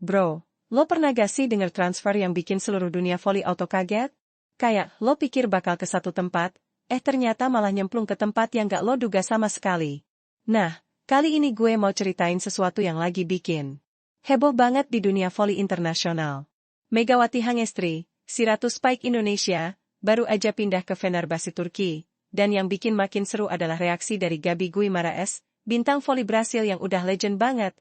Bro, lo pernah gak sih denger transfer yang bikin seluruh dunia voli auto kaget? Kayak, lo pikir bakal ke satu tempat, ternyata malah nyemplung ke tempat yang gak lo duga sama sekali. Nah, kali ini gue mau ceritain sesuatu yang lagi bikin heboh banget di dunia voli internasional. Megawati Hangestri, si Ratu Spike Indonesia, baru aja pindah ke Fenerbahce Turki, dan yang bikin makin seru adalah reaksi dari Gabi Guimaraes, bintang voli Brasil yang udah legend banget.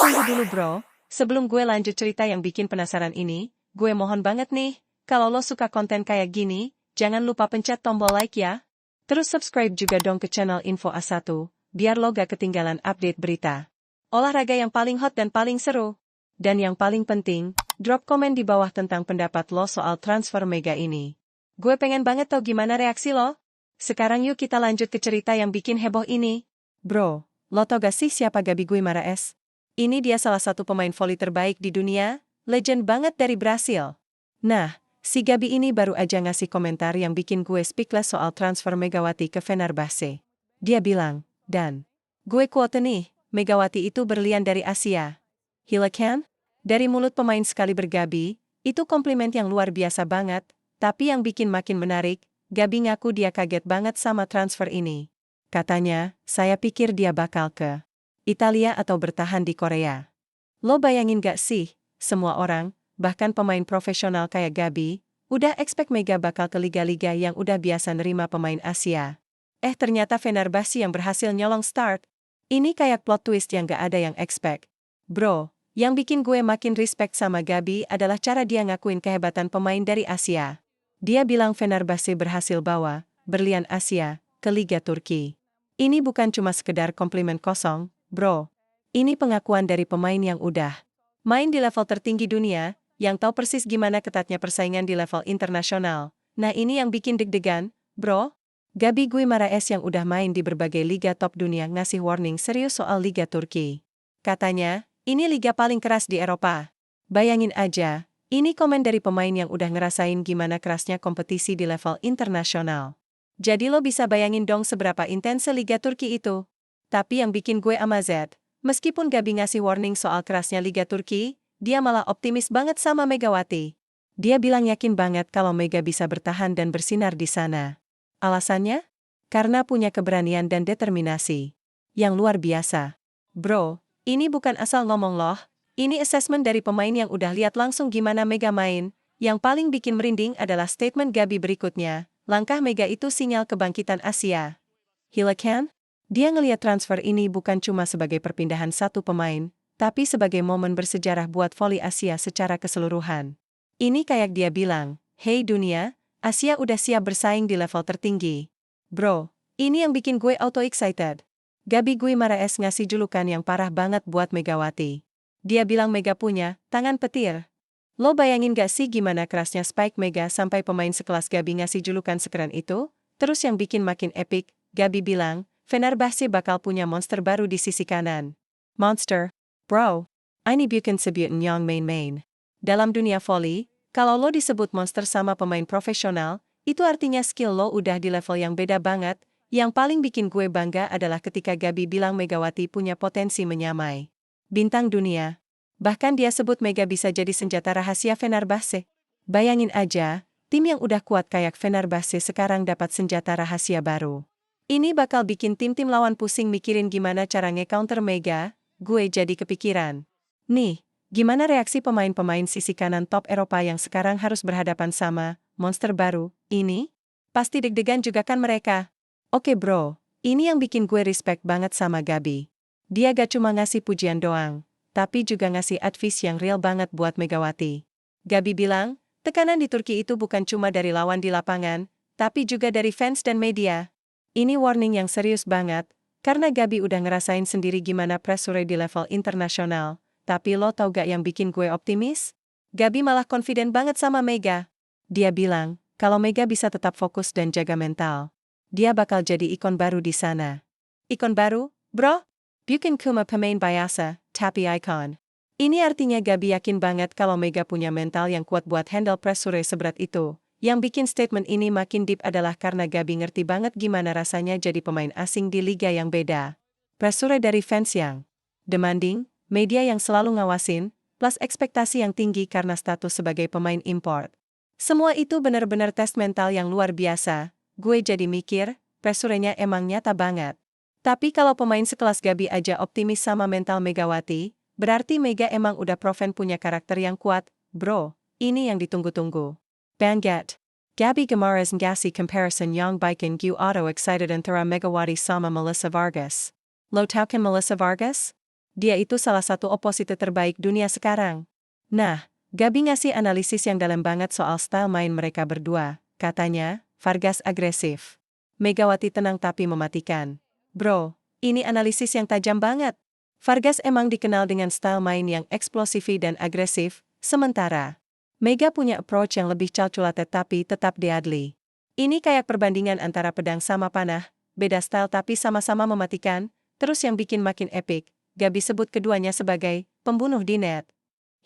Tunggu dulu bro, sebelum gue lanjut cerita yang bikin penasaran ini, gue mohon banget nih, kalau lo suka konten kayak gini, jangan lupa pencet tombol like ya. Terus subscribe juga dong ke channel Info A1, biar lo gak ketinggalan update berita olahraga yang paling hot dan paling seru. Dan yang paling penting, drop komen di bawah tentang pendapat lo soal transfer Mega ini. Gue pengen banget tau gimana reaksi lo. Sekarang yuk kita lanjut ke cerita yang bikin heboh ini. Bro, lo tau gak sih siapa Gabi Guimaraes? Ini dia salah satu pemain voli terbaik di dunia, legend banget dari Brasil. Nah, si Gabi ini baru aja ngasih komentar yang bikin gue speechless soal transfer Megawati ke Fenerbahce. Dia bilang, dan gue quote nih, Megawati itu berlian dari Asia. Gila kan? Dari mulut pemain sekali bergabi, itu komplimen yang luar biasa banget, tapi yang bikin makin menarik, Gabi ngaku dia kaget banget sama transfer ini. Katanya, saya pikir dia bakal ke Italia atau bertahan di Korea. Lo bayangin gak sih, semua orang, bahkan pemain profesional kayak Gabi, udah expect Mega bakal ke liga-liga yang udah biasa nerima pemain Asia. Ternyata Fenerbahce yang berhasil nyolong start. Ini kayak plot twist yang gak ada yang expect. Bro, yang bikin gue makin respect sama Gabi adalah cara dia ngakuin kehebatan pemain dari Asia. Dia bilang Fenerbahce berhasil bawa berlian Asia ke Liga Turki. Ini bukan cuma sekedar komplimen kosong, bro. Ini pengakuan dari pemain yang udah main di level tertinggi dunia, yang tahu persis gimana ketatnya persaingan di level internasional. Nah ini yang bikin deg-degan, bro. Gabi Guimaraes yang udah main di berbagai liga top dunia ngasih warning serius soal Liga Turki. Katanya, ini liga paling keras di Eropa. Bayangin aja, ini komen dari pemain yang udah ngerasain gimana kerasnya kompetisi di level internasional. Jadi lo bisa bayangin dong seberapa intens Liga Turki itu. Tapi yang bikin gue amazed, meskipun Gabi ngasih warning soal kerasnya Liga Turki, dia malah optimis banget sama Megawati. Dia bilang yakin banget kalau Mega bisa bertahan dan bersinar di sana. Alasannya? Karena punya keberanian dan determinasi yang luar biasa. Bro, ini bukan asal ngomong loh, ini assessment dari pemain yang udah lihat langsung gimana Mega main. Yang paling bikin merinding adalah statement Gabi berikutnya, langkah Mega itu sinyal kebangkitan Asia. Gila kan? Dia ngelihat transfer ini bukan cuma sebagai perpindahan satu pemain, tapi sebagai momen bersejarah buat voli Asia secara keseluruhan. Ini kayak dia bilang, hey dunia, Asia udah siap bersaing di level tertinggi. Bro, ini yang bikin gue auto excited. Gabi Guimaraes ngasih julukan yang parah banget buat Megawati. Dia bilang Mega punya tangan petir. Lo bayangin gak sih gimana kerasnya Spike Mega sampai pemain sekelas Gabi ngasih julukan sekeren itu? Terus yang bikin makin epic, Gabi bilang, Fenerbahce bakal punya monster baru di sisi kanan. Monster? Bro, ini bukan sebutan yang main-main. Dalam dunia voli, kalau lo disebut monster sama pemain profesional, itu artinya skill lo udah di level yang beda banget. Yang paling bikin gue bangga adalah ketika Gabi bilang Megawati punya potensi menyamai bintang dunia. Bahkan dia sebut Mega bisa jadi senjata rahasia Fenerbahce. Bayangin aja, tim yang udah kuat kayak Fenerbahce sekarang dapat senjata rahasia baru. Ini bakal bikin tim-tim lawan pusing mikirin gimana cara nge-counter Mega. Gue jadi kepikiran. Nih, gimana reaksi pemain-pemain sisi kanan top Eropa yang sekarang harus berhadapan sama monster baru ini? Pasti deg-degan juga kan mereka. Oke bro, ini yang bikin gue respect banget sama Gabi. Dia gak cuma ngasih pujian doang, tapi juga ngasih advice yang real banget buat Megawati. Gabi bilang, tekanan di Turki itu bukan cuma dari lawan di lapangan, tapi juga dari fans dan media. Ini warning yang serius banget, karena Gabi udah ngerasain sendiri gimana pressure di level internasional. Tapi lo tau gak yang bikin gue optimis? Gabi malah confident banget sama Mega. Dia bilang, kalau Mega bisa tetap fokus dan jaga mental, dia bakal jadi ikon baru di sana. Ikon baru, bro? Bukan cuma pemain biasa, tapi ikon. Ini artinya Gabi yakin banget kalau Mega punya mental yang kuat buat handle pressure seberat itu, Yang bikin statement ini makin deep adalah karena Gabi ngerti banget gimana rasanya jadi pemain asing di liga yang beda. Pressure dari fans yang demanding, media yang selalu ngawasin, plus ekspektasi yang tinggi karena status sebagai pemain import. Semua itu benar-benar tes mental yang luar biasa. Gue jadi mikir, pressure-nya emang nyata banget. Tapi kalau pemain sekelas Gabi aja optimis sama mental Megawati, berarti Mega emang udah proven punya karakter yang kuat, bro. Ini yang ditunggu-tunggu. Banget. Gabi Gamara's ngasih comparison yang bikin gue auto excited antara Megawati sama Melissa Vargas. Lo tau kan Melissa Vargas? Dia itu salah satu oposite terbaik dunia sekarang. Nah, Gabi ngasih analisis yang dalam banget soal style main mereka berdua. Katanya, Vargas agresif. Megawati tenang tapi mematikan. Bro, ini analisis yang tajam banget. Vargas emang dikenal dengan style main yang eksplosif dan agresif, sementara Mega punya approach yang lebih calculated tapi tetap deadly. Ini kayak perbandingan antara pedang sama panah, beda style tapi sama-sama mematikan, terus yang bikin makin epic, Gabi sebut keduanya sebagai pembunuh di net.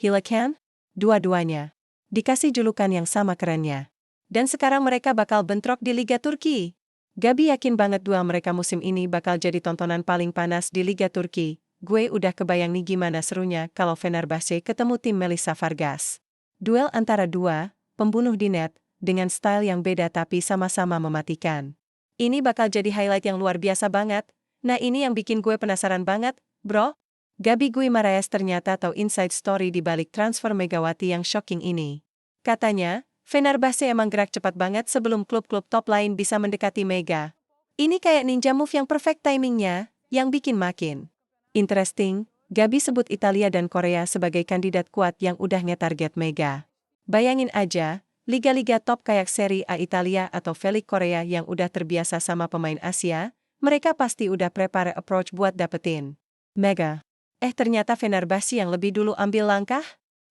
Gila kan? Dua-duanya dikasih julukan yang sama kerennya. Dan sekarang mereka bakal bentrok di Liga Turki. Gabi yakin banget duel mereka musim ini bakal jadi tontonan paling panas di Liga Turki. Gue udah kebayang nih gimana serunya kalau Fenerbahce ketemu tim Melissa Vargas. Duel antara dua pembunuh di net dengan style yang beda tapi sama-sama mematikan. Ini bakal jadi highlight yang luar biasa banget. Nah ini yang bikin gue penasaran banget, bro. Gabi Guimaraes ternyata tahu inside story di balik transfer Megawati yang shocking ini. Katanya, Fenerbahce emang gerak cepat banget sebelum klub-klub top lain bisa mendekati Mega. Ini kayak ninja move yang perfect timingnya, yang bikin makin interesting. Gabi sebut Italia dan Korea sebagai kandidat kuat yang udah nge-target Mega. Bayangin aja, liga-liga top kayak Serie A Italia atau V-League Korea yang udah terbiasa sama pemain Asia, mereka pasti udah prepare approach buat dapetin Mega. Ternyata Fenerbahce yang lebih dulu ambil langkah?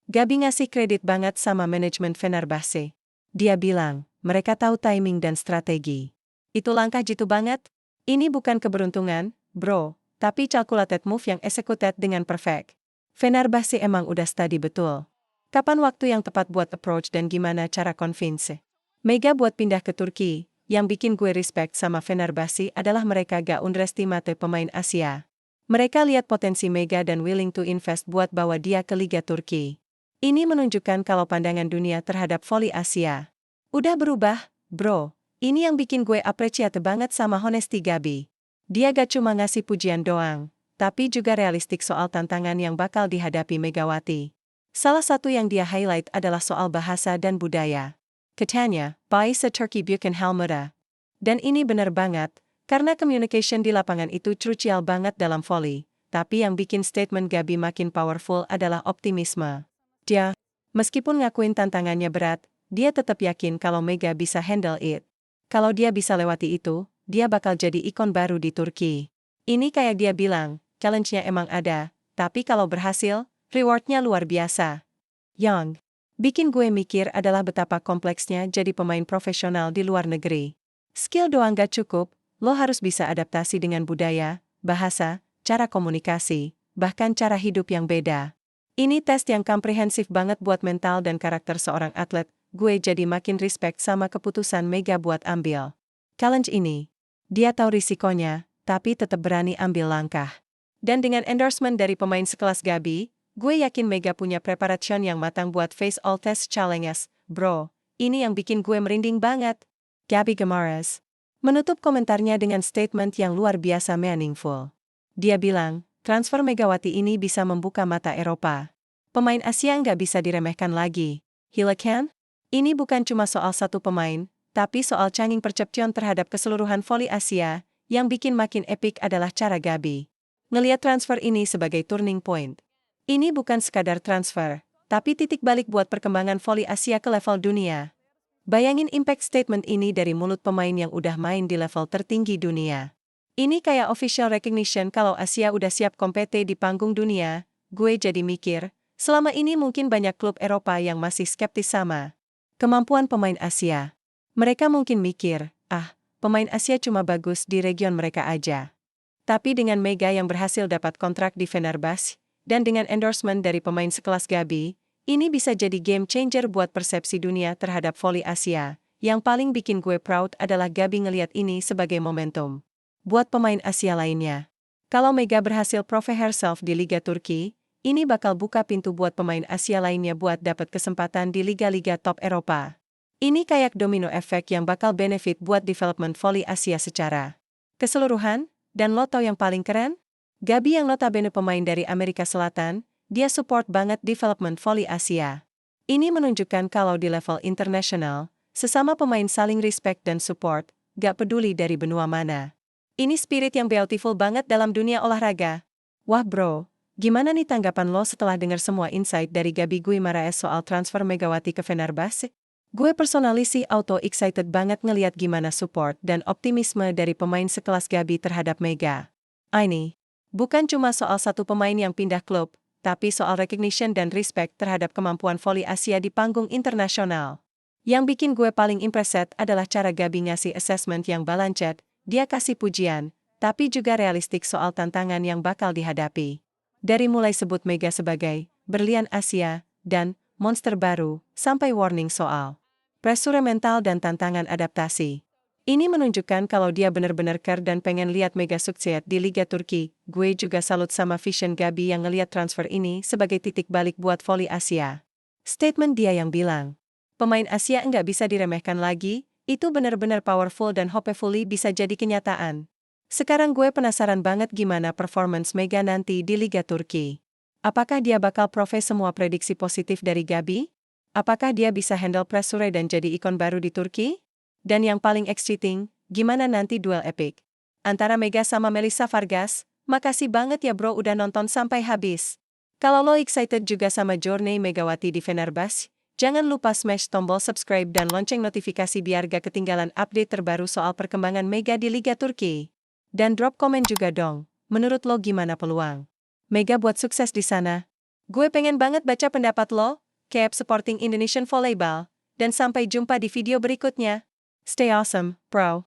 Gabi ngasih kredit banget sama manajemen Fenerbahce. Dia bilang, mereka tahu timing dan strategi. Itu langkah jitu banget. Ini bukan keberuntungan, bro, tapi calculated move yang executed dengan perfect. Fenerbahce emang udah study betul. Kapan waktu yang tepat buat approach dan gimana cara convince Mega buat pindah ke Turki. Yang bikin gue respect sama Fenerbahce adalah mereka gak underestimate pemain Asia. Mereka lihat potensi Mega dan willing to invest buat bawa dia ke Liga Turki. Ini menunjukkan kalau pandangan dunia terhadap voli Asia udah berubah, bro. Ini yang bikin gue appreciate banget sama honesty Gabi. Dia gak cuma ngasih pujian doang, tapi juga realistik soal tantangan yang bakal dihadapi Megawati. Salah satu yang dia highlight adalah soal bahasa dan budaya. Katanya, bahasa Turki bukan hal mudah. Dan ini benar banget, karena communication di lapangan itu crucial banget dalam voli. Tapi yang bikin statement Gabi makin powerful adalah optimisme. Dia, meskipun ngakuin tantangannya berat, dia tetap yakin kalau Mega bisa handle it. Kalau dia bisa lewati itu, dia bakal jadi ikon baru di Turki. Ini kayak dia bilang, challenge-nya emang ada, tapi kalau berhasil, reward-nya luar biasa. Yang bikin gue mikir adalah betapa kompleksnya jadi pemain profesional di luar negeri. Skill doang gak cukup, lo harus bisa adaptasi dengan budaya, bahasa, cara komunikasi, bahkan cara hidup yang beda. Ini tes yang komprehensif banget buat mental dan karakter seorang atlet. Gue jadi makin respect sama keputusan Mega buat ambil challenge ini. Dia tahu risikonya, tapi tetap berani ambil langkah. Dan dengan endorsement dari pemain sekelas Gabi, gue yakin Mega punya preparation yang matang buat face all test challenges. Bro, ini yang bikin gue merinding banget. Gabi Gamaraes menutup komentarnya dengan statement yang luar biasa meaningful. Dia bilang, transfer Megawati ini bisa membuka mata Eropa. Pemain Asia nggak bisa diremehkan lagi. Gila kan? Ini bukan cuma soal satu pemain, tapi soal canging perception terhadap keseluruhan voli Asia. Yang bikin makin epic adalah cara Gabi ngelihat transfer ini sebagai turning point. Ini bukan sekadar transfer, tapi titik balik buat perkembangan voli Asia ke level dunia. Bayangin impact statement ini dari mulut pemain yang udah main di level tertinggi dunia. Ini kayak official recognition kalau Asia udah siap kompete di panggung dunia. Gue jadi mikir, selama ini mungkin banyak klub Eropa yang masih skeptis sama kemampuan pemain Asia. Mereka mungkin mikir, pemain Asia cuma bagus di region mereka aja. Tapi dengan Mega yang berhasil dapat kontrak di Fenerbahce, dan dengan endorsement dari pemain sekelas Gabi, Ini bisa jadi game changer buat persepsi dunia terhadap voli Asia. Yang paling bikin gue proud adalah Gabi ngeliat ini sebagai momentum buat pemain Asia lainnya. Kalau Mega berhasil prove herself di Liga Turki, ini bakal buka pintu buat pemain Asia lainnya buat dapat kesempatan di liga-liga top Eropa. Ini kayak domino effect yang bakal benefit buat development voli Asia secara keseluruhan. Dan lo tau yang paling keren? Gabi yang notabene pemain dari Amerika Selatan, dia support banget development voli Asia. Ini menunjukkan kalau di level internasional, sesama pemain saling respect dan support, gak peduli dari benua mana. Ini spirit yang beautiful banget dalam dunia olahraga. Wah bro, gimana nih tanggapan lo setelah dengar semua insight dari Gabi Guimaraes soal transfer Megawati ke Fenerbahce? Gue personally sih auto excited banget ngeliat gimana support dan optimisme dari pemain sekelas Gabi terhadap Mega. Ini bukan cuma soal satu pemain yang pindah klub, tapi soal recognition dan respect terhadap kemampuan voli Asia di panggung internasional. Yang bikin gue paling impressed adalah cara Gabi ngasih assessment yang balanced, dia kasih pujian, tapi juga realistik soal tantangan yang bakal dihadapi. Dari mulai sebut Mega sebagai berlian Asia dan monster baru, sampai warning soal pressure mental dan tantangan adaptasi. Ini menunjukkan kalau dia benar-benar care dan pengen lihat Mega sukses di Liga Turki. Gue juga salut sama vision Gabi yang ngeliat transfer ini sebagai titik balik buat voli Asia. Statement dia yang bilang, pemain Asia nggak bisa diremehkan lagi, itu benar-benar powerful dan hopefully bisa jadi kenyataan. Sekarang gue penasaran banget gimana performance Mega nanti di Liga Turki. Apakah dia bakal prove semua prediksi positif dari Gabi? Apakah dia bisa handle pressure dan jadi ikon baru di Turki? Dan yang paling exciting, gimana nanti duel epic antara Mega sama Melissa Vargas? Makasih banget ya bro udah nonton sampai habis. Kalau lo excited juga sama journey Megawati di Fenerbahce, jangan lupa smash tombol subscribe dan lonceng notifikasi biar gak ketinggalan update terbaru soal perkembangan Mega di Liga Turki. Dan drop komen juga dong, menurut lo gimana peluang Mega buat sukses di sana? Gue pengen banget baca pendapat lo. Keep supporting Indonesian Volleyball, dan sampai jumpa di video berikutnya. Stay awesome, bro.